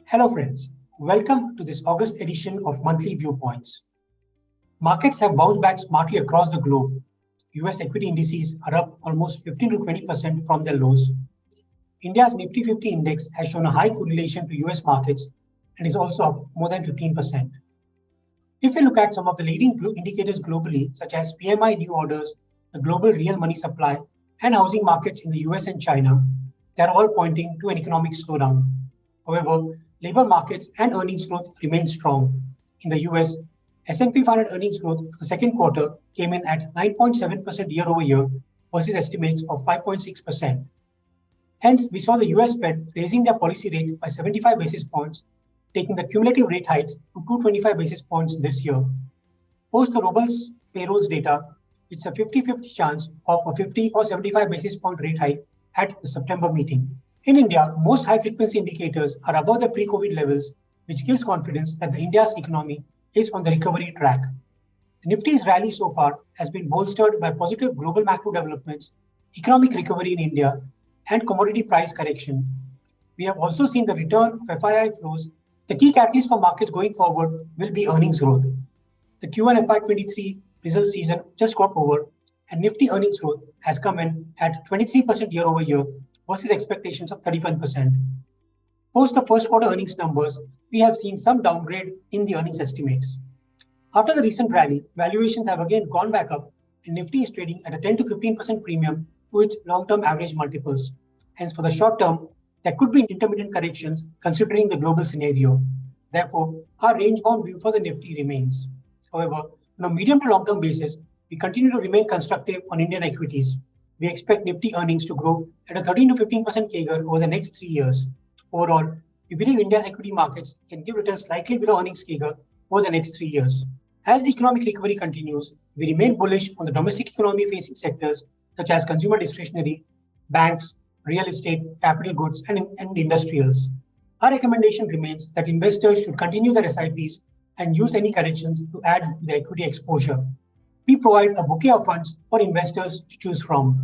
Hello friends, welcome to this August edition of Monthly Viewpoints. Markets have bounced back smartly across the globe. US equity indices are up almost 15 to 20% from their lows. India's Nifty 50 index has shown a high correlation to US markets and is also up more than 15%. If we look at some of the leading indicators globally, such as PMI new orders, the global real money supply, and housing markets in the US and China, they are all pointing to an economic slowdown. However, labor markets and earnings growth remain strong. In the US, S&P 500 earnings growth for the second quarter came in at 9.7% year over year versus estimates of 5.6%. Hence, we saw the US Fed raising their policy rate by 75 basis points, taking the cumulative rate hikes to 225 basis points this year. Post the robust payrolls data, it's a 50-50 chance of a 50 or 75 basis point rate hike at the September meeting. In India, most high-frequency indicators are above the pre-COVID levels, which gives confidence that India's economy is on the recovery track. The Nifty's rally so far has been bolstered by positive global macro developments, economic recovery in India, and commodity price correction. We have also seen the return of FII flows. The key catalyst for markets going forward will be earnings growth. The Q1 FY23 result season just got over, and Nifty earnings growth has come in at 23% year over year versus expectations of 31%. Post the first quarter earnings numbers, we have seen some downgrade in the earnings estimates. After the recent rally, valuations have again gone back up, and Nifty is trading at a 10 to 15% premium to its long-term average multiples. Hence, for the short term, there could be intermittent corrections considering the global scenario. Therefore, our range-bound view for the Nifty remains. However, on a medium to long-term basis, we continue to remain constructive on Indian equities. We expect Nifty earnings to grow at a 13 to 15% CAGR over the next 3 years. Overall, we believe India's equity markets can give returns slightly below earnings CAGR over the next 3 years. As the economic recovery continues, we remain bullish on the domestic economy-facing sectors such as consumer discretionary, banks, real estate, capital goods, and industrials. Our recommendation remains that investors should continue their SIPs and use any corrections to add to the equity exposure. We provide a bouquet of funds for investors to choose from.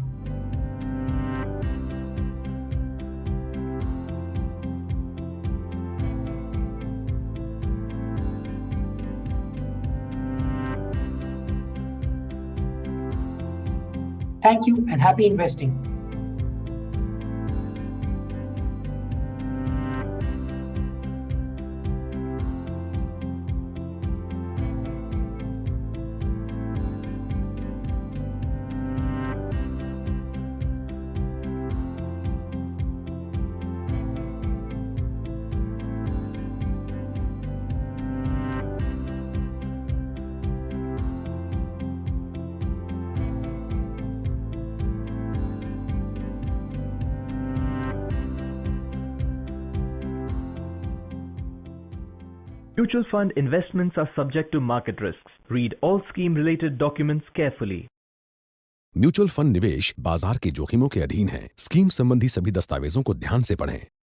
Thank you and happy investing. Mutual fund investments are subject to market risks. Read all scheme-related documents carefully. Mutual fund निवेश बाजार के जोखिमों के अधीन है। Scheme संबंधी सभी दस्तावेजों को ध्यान से पढ़ें।